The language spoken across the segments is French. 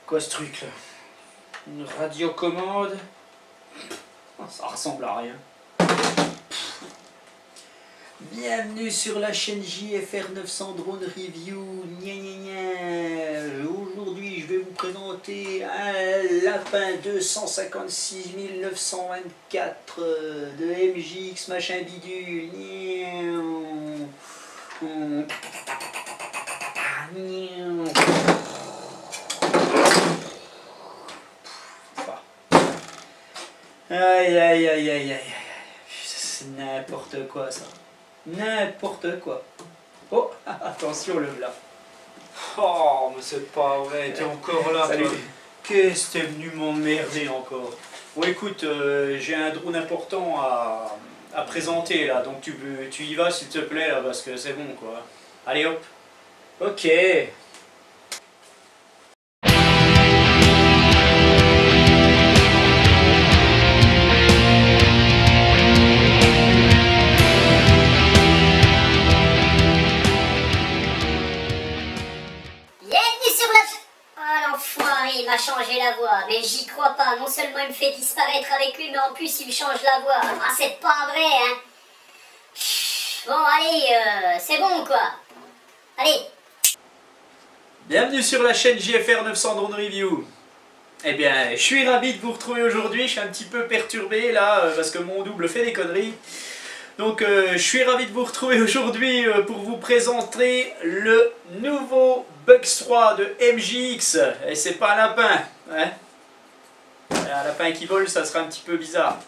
Quoi ce truc là? Une radiocommande? Ça ressemble à rien. Bienvenue sur la chaîne JFR 900 Drone Review. Gna gna gna. Aujourd'hui, je vais vous présenter un lapin 256 924 de MJX machin bidule. Aïe aïe aïe aïe aïe. C'est n'importe quoi ça. N'importe quoi. Oh, attention le blanc. Oh, mais c'est pas vrai, t'es encore là. Salut. Toi. Qu'est-ce que t'es venu m'emmerder encore? Bon écoute, j'ai un drone important à présenter là, donc tu y vas s'il te plaît là, parce que c'est bon quoi. Allez hop. Ok. Il m'a changé la voix, mais j'y crois pas. Non seulement il me fait disparaître avec lui, mais en plus il me change la voix. Ah, c'est pas vrai, hein. Bon, allez, c'est bon, quoi. Allez. Bienvenue sur la chaîne JFR 900 Drone Review. Eh bien, je suis ravi de vous retrouver aujourd'hui. Je suis un petit peu perturbé là, parce que mon double fait des conneries. Donc, je suis ravi de vous retrouver aujourd'hui pour vous présenter le nouveau Bugs 3 de MJX. Et c'est pas un lapin, hein. Un lapin qui vole, ça sera un petit peu bizarre.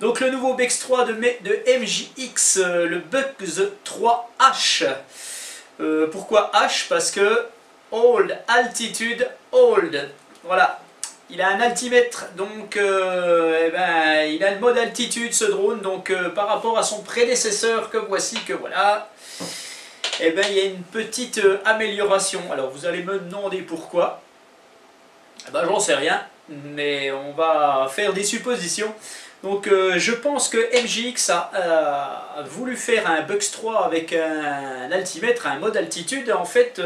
Donc, le nouveau Bugs 3 de MJX, le Bugs 3H. Pourquoi H? Parce que Hold Altitude Hold. Voilà. Il a un altimètre, donc eh ben, il a le mode altitude ce drone, donc par rapport à son prédécesseur que voici, que voilà, eh ben, il y a une petite amélioration. Alors vous allez me demander pourquoi, eh ben, j'en sais rien, mais on va faire des suppositions. Donc je pense que MJX a voulu faire un Bugs 3 avec un altimètre, un mode altitude, en fait...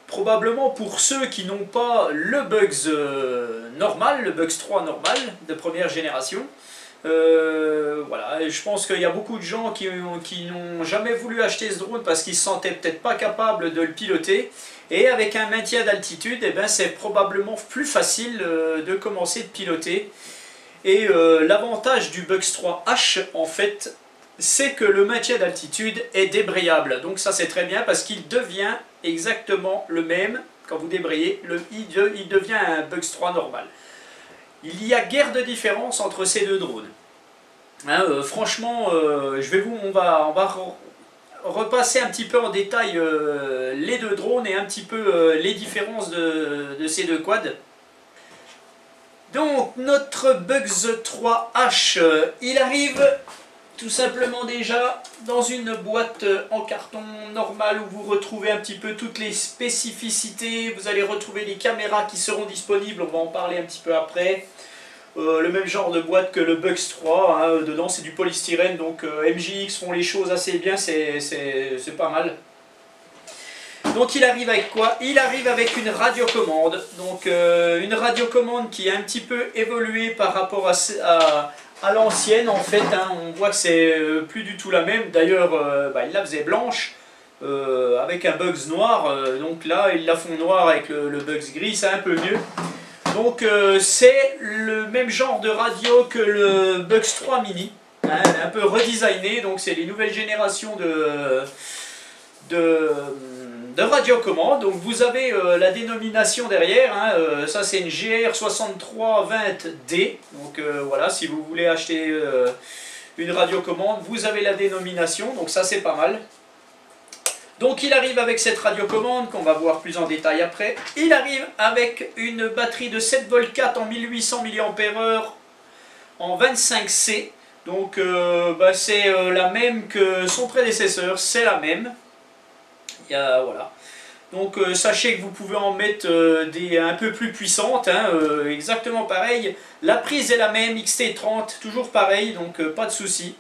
probablement pour ceux qui n'ont pas le Bugs normal, le Bugs 3 normal de première génération. Voilà, et je pense qu'il y a beaucoup de gens qui n'ont jamais voulu acheter ce drone parce qu'ils ne se sentaient peut-être pas capables de le piloter. Et avec un maintien d'altitude, eh ben, c'est probablement plus facile de commencer de piloter. Et l'avantage du Bugs 3H, en fait, c'est que le maintien d'altitude est débrayable. Donc ça c'est très bien parce qu'il devient exactement le même quand vous débrayez, il devient un Bugs 3 normal. Il y a guère de différence entre ces deux drones. Hein, franchement, on va repasser un petit peu en détail les deux drones et un petit peu les différences de ces deux quads. Donc notre Bugs 3H, il arrive tout simplement déjà dans une boîte en carton normale où vous retrouvez un petit peu toutes les spécificités. Vous allez retrouver les caméras qui seront disponibles, on va en parler un petit peu après. Le même genre de boîte que le Bugs 3, hein. Dedans c'est du polystyrène, donc MJX font les choses assez bien, c'est pas mal. Donc il arrive avec quoi? Il arrive avec une radiocommande, donc une radiocommande qui a un petit peu évolué par rapport à l'ancienne en fait, hein. On voit que c'est plus du tout la même. D'ailleurs il la faisait blanche avec un Bugs noir, donc là ils la font noire avec le Bugs gris, c'est un peu mieux. Donc c'est le même genre de radio que le Bugs 3 mini, hein, un peu redesigné, donc c'est les nouvelles générations de radiocommande. Donc vous avez la dénomination derrière, hein, ça c'est une GR6320D, donc voilà, si vous voulez acheter une radiocommande, vous avez la dénomination, donc ça c'est pas mal. Donc il arrive avec cette radiocommande qu'on va voir plus en détail après. Il arrive avec une batterie de 7V4 en 1800 mAh en 25C, donc c'est la même que son prédécesseur, c'est la même. Voilà. Donc sachez que vous pouvez en mettre des un peu plus puissantes, hein, exactement pareil. La prise est la même, XT30, toujours pareil, donc pas de souci.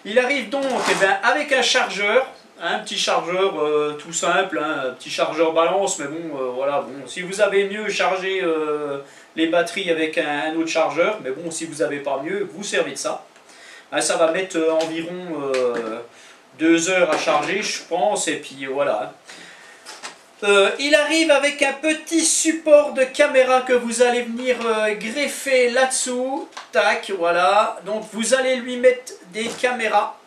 Il arrive donc eh ben, avec un chargeur, un petit chargeur tout simple, hein, un petit chargeur balance, mais bon, voilà, bon, si vous avez mieux chargé les batteries avec un autre chargeur, mais bon, si vous n'avez pas mieux, vous servez de ça. Hein, ça va mettre environ 2 heures à charger, je pense, et puis voilà. Il arrive avec un petit support de caméra que vous allez venir greffer là-dessous. Tac, voilà. Donc vous allez lui mettre des caméras.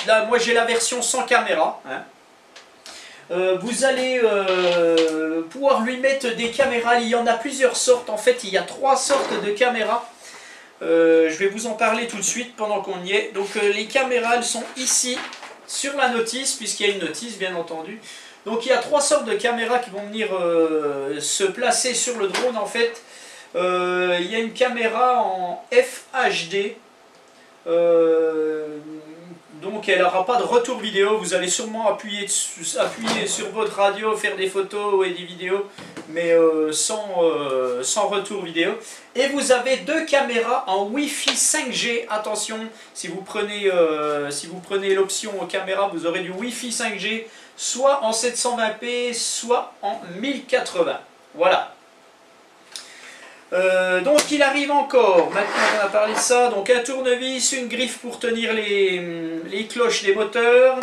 Là, moi j'ai la version sans caméra. Hein. Vous allez pouvoir lui mettre des caméras. Il y en a plusieurs sortes. En fait, il y a 3 sortes de caméras. Je vais vous en parler tout de suite pendant qu'on y est. Donc les caméras, elles sont ici sur la notice, puisqu'il y a une notice, bien entendu. Donc il y a 3 sortes de caméras qui vont venir se placer sur le drone en fait. Il y a une caméra en FHD. Donc elle n'aura pas de retour vidéo. Vous allez sûrement appuyer sur votre radio, faire des photos et des vidéos, mais sans retour vidéo. Et vous avez 2 caméras en Wi-Fi 5G. Attention, si vous prenez l'option caméra, vous aurez du Wi-Fi 5G. Soit en 720p, soit en 1080. Voilà. Donc il arrive encore, maintenant qu'on a parlé de ça, donc un tournevis, une griffe pour tenir les cloches des moteurs.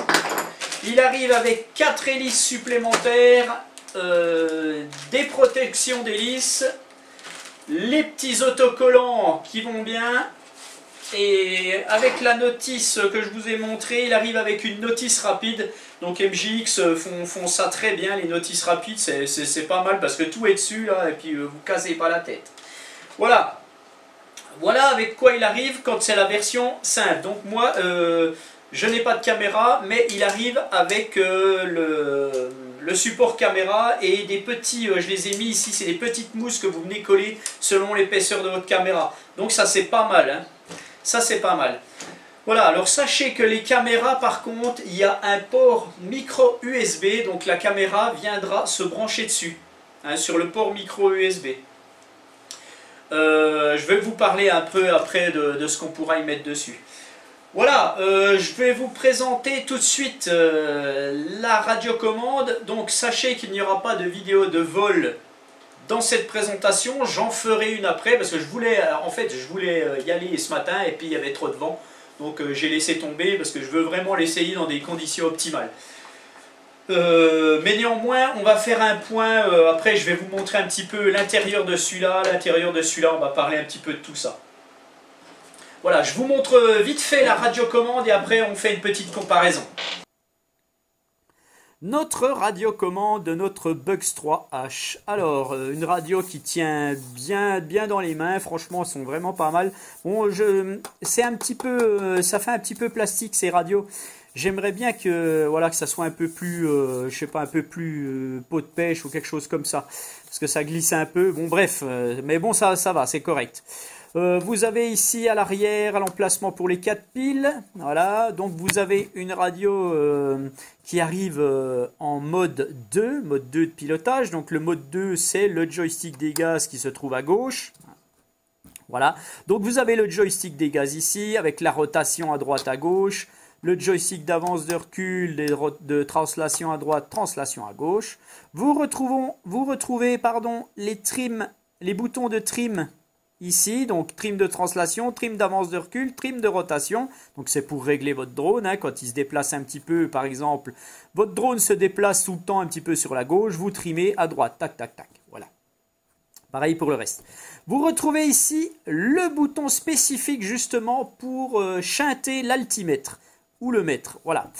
Il arrive avec 4 hélices supplémentaires, des protections d'hélices, les petits autocollants qui vont bien. Et avec la notice que je vous ai montré, il arrive avec une notice rapide. Donc MJX font ça très bien, les notices rapides, c'est pas mal parce que tout est dessus là, et puis vous cassez pas la tête. Voilà. Voilà avec quoi il arrive quand c'est la version simple. Donc moi, je n'ai pas de caméra, mais il arrive avec le support caméra et des petits, je les ai mis ici, c'est des petites mousses que vous venez coller selon l'épaisseur de votre caméra. Donc ça c'est pas mal, hein. Ça c'est pas mal. Voilà, alors sachez que les caméras par contre, il y a un port micro USB, donc la caméra viendra se brancher dessus, hein, sur le port micro USB. Je vais vous parler un peu après de ce qu'on pourra y mettre dessus. Voilà, je vais vous présenter tout de suite la radiocommande. Donc sachez qu'il n'y aura pas de vidéo de vol dans cette présentation, j'en ferai une après parce que je voulais y aller ce matin et puis il y avait trop de vent. Donc j'ai laissé tomber parce que je veux vraiment l'essayer dans des conditions optimales. Mais néanmoins, on va faire un point, après je vais vous montrer un petit peu l'intérieur de celui-là. L'intérieur de celui-là, on va parler un petit peu de tout ça. Voilà, je vous montre vite fait la radiocommande et après on fait une petite comparaison. Notre radiocommande de notre Bugs 3H. Alors, une radio qui tient bien dans les mains. Franchement, elles sont vraiment pas mal. Bon, c'est un petit peu, ça fait un petit peu plastique ces radios. J'aimerais bien que, voilà, que ça soit un peu plus, je sais pas, un peu plus peau de pêche ou quelque chose comme ça, parce que ça glisse un peu. Bon, bref, mais bon, ça va, c'est correct. Vous avez ici à l'arrière l'emplacement pour les 4 piles. Voilà, donc vous avez une radio qui arrive en mode 2 de pilotage. Donc le mode 2, c'est le joystick des gaz qui se trouve à gauche. Voilà, donc vous avez le joystick des gaz ici avec la rotation à droite à gauche. Le joystick d'avance, de recul, de translation à droite, translation à gauche. Vous retrouvez les boutons de trim ici, donc trim de translation, trim d'avance de recul, trim de rotation. Donc c'est pour régler votre drone, hein, quand il se déplace un petit peu, par exemple, votre drone se déplace tout le temps un petit peu sur la gauche, vous trimez à droite, tac, tac, tac, voilà. Pareil pour le reste. Vous retrouvez ici le bouton spécifique justement pour chanter l'altimètre ou le mètre, voilà.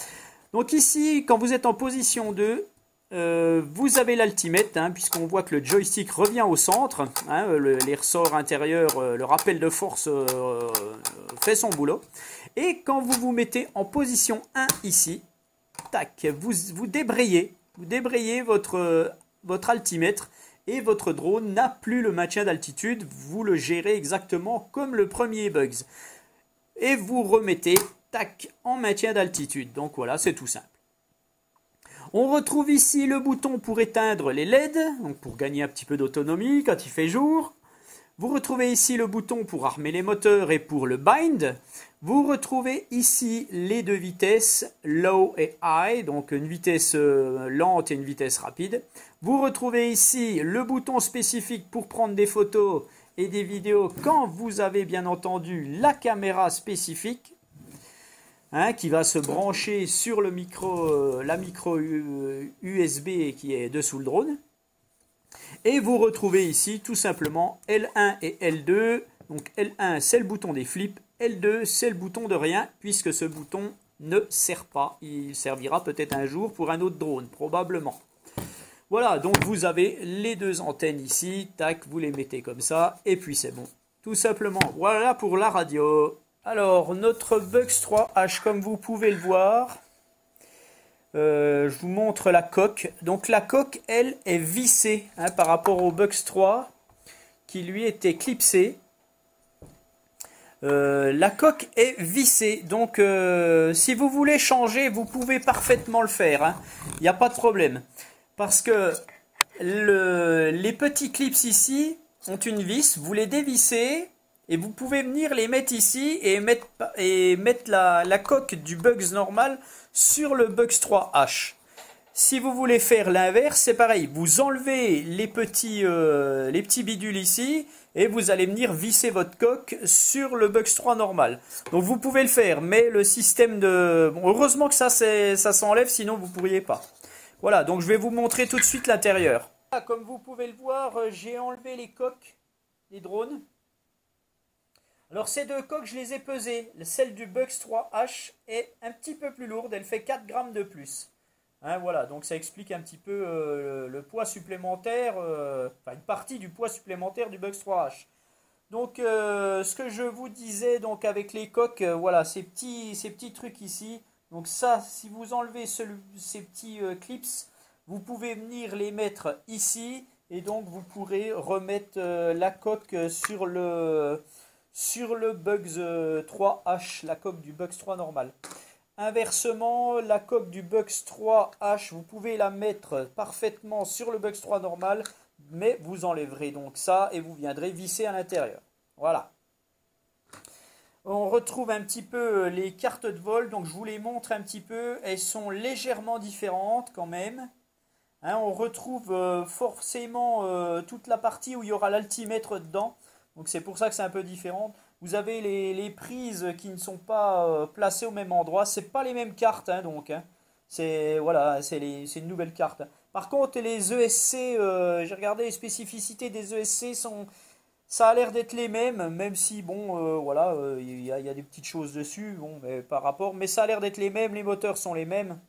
Donc ici, quand vous êtes en position 2, vous avez l'altimètre, hein, puisqu'on voit que le joystick revient au centre, hein, les ressorts intérieurs, le rappel de force fait son boulot. Et quand vous vous mettez en position 1 ici, tac, vous débrayez votre altimètre et votre drone n'a plus le maintien d'altitude, vous le gérez exactement comme le premier Bugs. Et vous remettez, tac, en maintien d'altitude. Donc voilà, c'est tout simple. On retrouve ici le bouton pour éteindre les LED, donc pour gagner un petit peu d'autonomie quand il fait jour. Vous retrouvez ici le bouton pour armer les moteurs et pour le bind. Vous retrouvez ici les deux vitesses, low et high, donc une vitesse lente et une vitesse rapide. Vous retrouvez ici le bouton spécifique pour prendre des photos et des vidéos quand vous avez bien entendu la caméra spécifique, hein, qui va se brancher sur le micro, la micro USB qui est dessous le drone. Et vous retrouvez ici tout simplement L1 et L2. Donc L1 c'est le bouton des flips, L2 c'est le bouton de rien puisque ce bouton ne sert pas. Il servira peut-être un jour pour un autre drone, probablement. Voilà, donc vous avez les deux antennes ici, tac, vous les mettez comme ça et puis c'est bon. Tout simplement, voilà pour la radio. Alors notre Bugs 3H comme vous pouvez le voir. Je vous montre la coque. Donc la coque, elle, est vissée hein, par rapport au Bugs 3 qui lui était clipsé. La coque est vissée. Donc si vous voulez changer, vous pouvez parfaitement le faire. Hein. Il n'y a pas de problème. Parce que les petits clips ici ont une vis. Vous les dévissez et vous pouvez venir les mettre ici et mettre la coque du Bugs normal sur le Bugs 3H. Si vous voulez faire l'inverse, c'est pareil. Vous enlevez les petits bidules ici et vous allez venir visser votre coque sur le Bugs 3 normal. Donc vous pouvez le faire, mais le système de... Bon, heureusement que ça s'enlève, sinon vous ne pourriez pas. Voilà, donc je vais vous montrer tout de suite l'intérieur. Comme vous pouvez le voir, j'ai enlevé les coques des drones. Alors ces deux coques, je les ai pesées. Celle du Bugs 3H est un petit peu plus lourde, elle fait 4 grammes de plus. Hein, voilà, donc ça explique un petit peu le poids supplémentaire, enfin une partie du poids supplémentaire du Bugs 3H. Donc ce que je vous disais donc avec les coques, voilà, ces petits trucs ici. Donc ça, si vous enlevez ces petits clips, vous pouvez venir les mettre ici. Et donc vous pourrez remettre la coque sur le Bugs 3H, la coque du Bugs 3 normal. Inversement, la coque du Bugs 3H, vous pouvez la mettre parfaitement sur le Bugs 3 normal, mais vous enlèverez donc ça et vous viendrez visser à l'intérieur. Voilà. On retrouve un petit peu les cartes de vol, donc je vous les montre un petit peu. Elles sont légèrement différentes quand même. Hein, on retrouve forcément toute la partie où il y aura l'altimètre dedans. Donc c'est pour ça que c'est un peu différent. Vous avez les prises qui ne sont pas placées au même endroit. C'est pas les mêmes cartes hein, donc. Hein. C'est voilà, c'est une nouvelle carte. Par contre les ESC, j'ai regardé les spécificités des ESC ça a l'air d'être les mêmes, même si bon voilà, il y a des petites choses dessus, bon, mais par rapport, mais ça a l'air d'être les mêmes. Les moteurs sont les mêmes.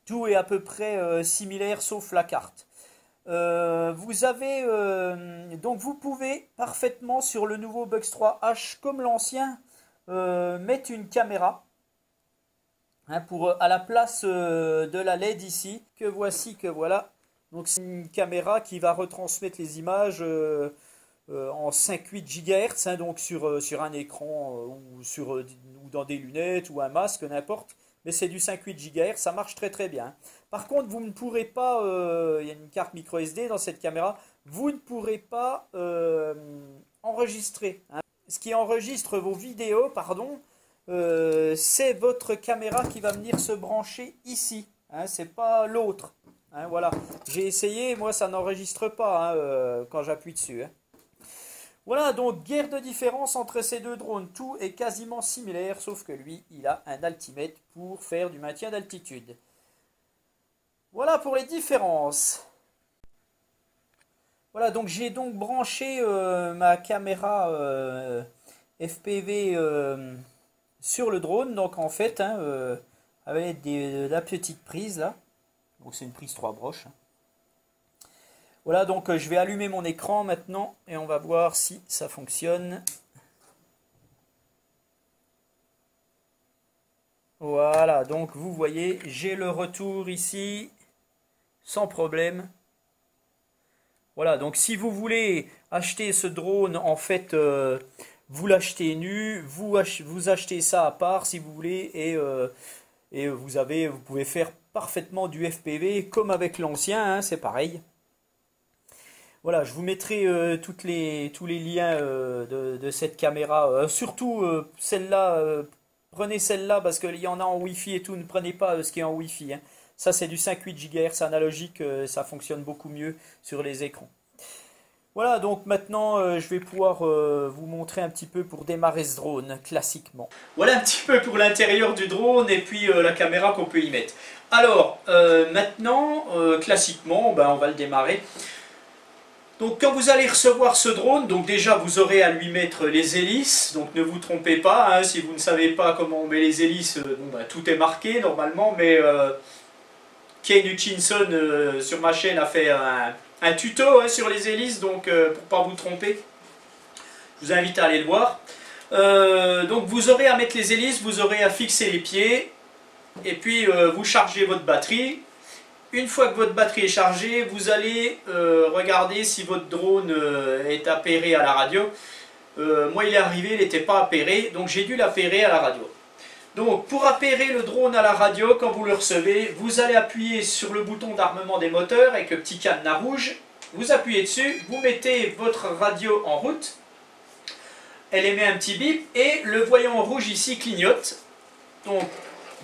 Tout est à peu près similaire sauf la carte. Vous avez donc vous pouvez parfaitement sur le nouveau Bugs 3H comme l'ancien mettre une caméra hein, pour à la place de la LED ici que voici que voilà. Donc c'est une caméra qui va retransmettre les images en 5,8 GHz hein, donc sur un écran ou dans des lunettes ou un masque n'importe. Mais c'est du 5,8 GHz, ça marche très très bien. Par contre, vous ne pourrez pas, il y a une carte micro SD dans cette caméra, vous ne pourrez pas enregistrer. Hein. Ce qui enregistre vos vidéos, pardon, c'est votre caméra qui va venir se brancher ici. Hein, c'est pas l'autre. Hein, voilà. J'ai essayé, moi ça n'enregistre pas hein, quand j'appuie dessus. Hein. Voilà, donc guère de différence entre ces deux drones. Tout est quasiment similaire, sauf que lui, il a un altimètre pour faire du maintien d'altitude. Voilà pour les différences. Voilà, donc j'ai donc branché ma caméra FPV sur le drone. Donc en fait, hein, avec la petite prise là. Donc c'est une prise 3 broches. Hein. Voilà, donc je vais allumer mon écran maintenant et on va voir si ça fonctionne. Voilà, donc vous voyez, j'ai le retour ici, sans problème. Voilà, donc si vous voulez acheter ce drone, en fait, vous l'achetez nu, vous achetez ça à part si vous voulez, et vous pouvez faire parfaitement du FPV comme avec l'ancien, hein, c'est pareil. Voilà, je vous mettrai tous les liens de cette caméra, surtout celle-là, prenez celle-là parce qu'il y en a en Wi-Fi et tout, ne prenez pas ce qui est en Wi-Fi, hein. Ça c'est du 5.8 GHz analogique, ça fonctionne beaucoup mieux sur les écrans. Voilà, donc maintenant je vais pouvoir vous montrer un petit peu pour démarrer ce drone, classiquement. Voilà un petit peu pour l'intérieur du drone et puis la caméra qu'on peut y mettre. Alors, maintenant, classiquement, ben, on va le démarrer. Donc quand vous allez recevoir ce drone, donc déjà vous aurez à lui mettre les hélices, donc ne vous trompez pas, hein, si vous ne savez pas comment on met les hélices, bon, ben, tout est marqué normalement, mais Kane Hutchinson sur ma chaîne a fait un tuto hein, sur les hélices, donc pour ne pas vous tromper, je vous invite à aller le voir. Donc vous aurez à mettre les hélices, vous aurez à fixer les pieds, et puis vous chargez votre batterie. Une fois que votre batterie est chargée, vous allez regarder si votre drone est appairé à la radio. Moi il est arrivé, il n'était pas appairé, donc j'ai dû l'appairer à la radio. Donc pour appairer le drone à la radio, quand vous le recevez, vous allez appuyer sur le bouton d'armement des moteurs avec le petit cadenas rouge. Vous appuyez dessus, vous mettez votre radio en route. Elle émet un petit bip et le voyant rouge ici clignote. Donc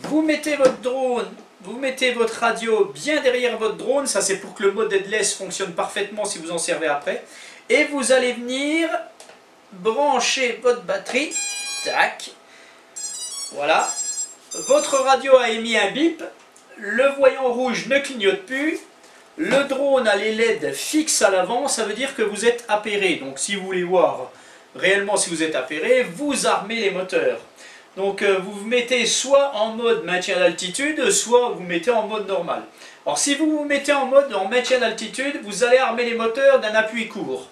vous mettez votre drone, vous mettez votre radio bien derrière votre drone, ça c'est pour que le mode headless fonctionne parfaitement si vous en servez après. Et vous allez venir brancher votre batterie, tac, voilà. Votre radio a émis un bip, le voyant rouge ne clignote plus, le drone a les LED fixes à l'avant, ça veut dire que vous êtes appairé. Donc si vous voulez voir réellement si vous êtes appairé, vous armez les moteurs. Donc vous vous mettez soit en mode maintien d'altitude, soit vous mettez en mode normal. Alors si vous vous mettez en mode en maintien d'altitude, vous allez armer les moteurs d'un appui court.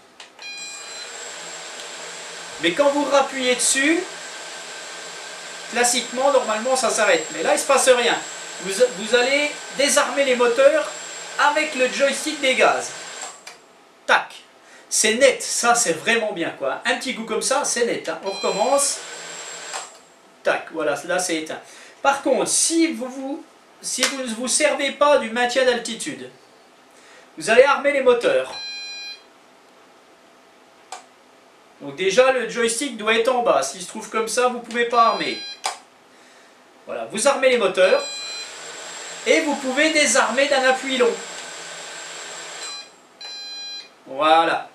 Mais quand vous rappuyez dessus, classiquement, normalement ça s'arrête. Mais là il ne se passe rien. Vous allez désarmer les moteurs avec le joystick des gaz. Tac. C'est net, ça c'est vraiment bien quoi. Un petit coup comme ça, c'est net. Hein. On recommence. Tac, voilà, là c'est éteint. Par contre, si vous ne vous servez pas du maintien d'altitude, vous allez armer les moteurs. Donc déjà, le joystick doit être en bas. S'il se trouve comme ça, vous ne pouvez pas armer. Voilà, vous armez les moteurs. Et vous pouvez désarmer d'un appui long. Voilà.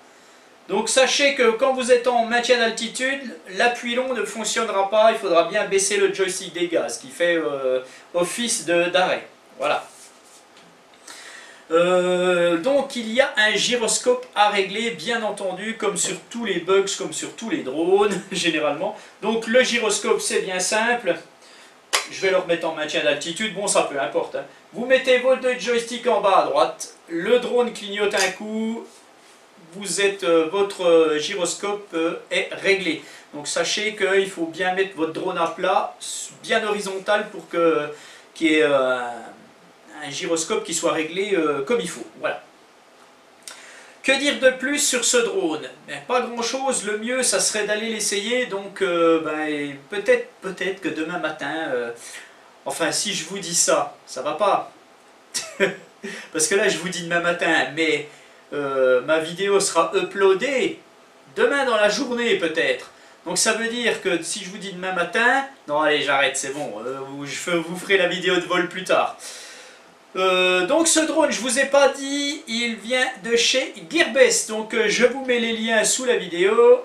Donc sachez que quand vous êtes en maintien d'altitude, l'appui long ne fonctionnera pas, il faudra bien baisser le joystick des gaz qui fait office d'arrêt. Voilà. Donc il y a un gyroscope à régler, bien entendu, comme sur tous les bugs, comme sur tous les drones, généralement. Donc le gyroscope c'est bien simple. Je vais le remettre en maintien d'altitude, bon ça peu importe. Hein. Vous mettez vos deux joysticks en bas à droite, le drone clignote un coup. Votre gyroscope est réglé. Donc sachez qu'il faut bien mettre votre drone à plat, bien horizontal pour qu'il y ait un gyroscope qui soit réglé comme il faut. Voilà. Que dire de plus sur ce drone? Ben, pas grand chose, le mieux ça serait d'aller l'essayer. Donc ben, peut-être que demain matin, enfin si je vous dis ça, ça va pas. Parce que là je vous dis demain matin, mais ma vidéo sera uploadée demain dans la journée peut-être. Donc ça veut dire que si je vous dis demain matin, non allez j'arrête c'est bon, je vous ferai la vidéo de vol plus tard. Donc ce drone je vous ai pas dit, il vient de chez Gearbest, donc je vous mets les liens sous la vidéo.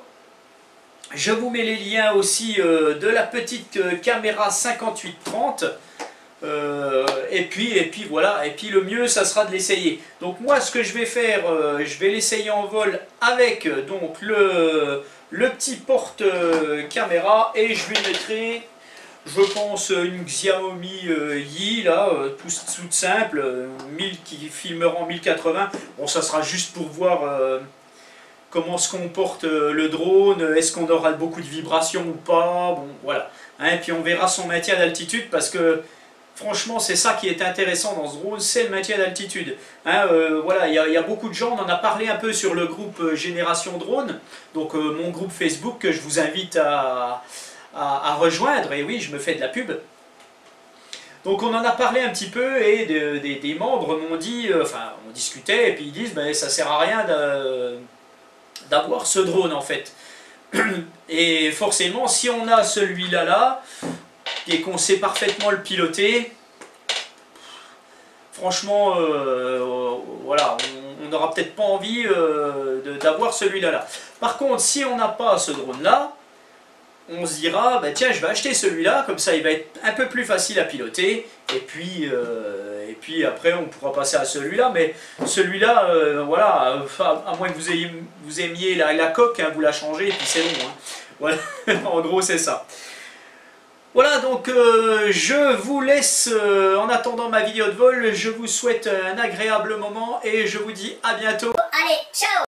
Je vous mets les liens aussi de la petite caméra 58-30. Et puis voilà, et puis le mieux ça sera de l'essayer. Donc moi ce que je vais faire, je vais l'essayer en vol avec donc le petit porte caméra et je lui mettrai, je pense, une Xiaomi Yi là, toute simple, qui filmera en 1080. Bon ça sera juste pour voir comment se comporte le drone, est-ce qu'on aura beaucoup de vibrations ou pas, bon voilà. Hein, et puis on verra son maintien d'altitude parce que franchement, c'est ça qui est intéressant dans ce drone, c'est le maintien d'altitude. Hein, voilà, il y a beaucoup de gens, on en a parlé un peu sur le groupe Génération Drone, donc mon groupe Facebook que je vous invite à rejoindre, et oui, je me fais de la pub. Donc on en a parlé un petit peu et des membres m'ont dit, enfin on discutait et puis ils disent ben, ça sert à rien d'avoir ce drone en fait. Et forcément si on a celui-là là et qu'on sait parfaitement le piloter, franchement voilà, on n'aura peut-être pas envie d'avoir celui-là là. Par contre si on n'a pas ce drone là, on se dira, bah tiens, je vais acheter celui-là, comme ça il va être un peu plus facile à piloter, et puis après on pourra passer à celui-là, mais celui-là, voilà, à moins que vous aimiez la coque, hein, vous la changez, et puis c'est bon. Hein. Voilà, en gros c'est ça. Voilà, donc je vous laisse, en attendant ma vidéo de vol, je vous souhaite un agréable moment, et je vous dis à bientôt. Allez, ciao!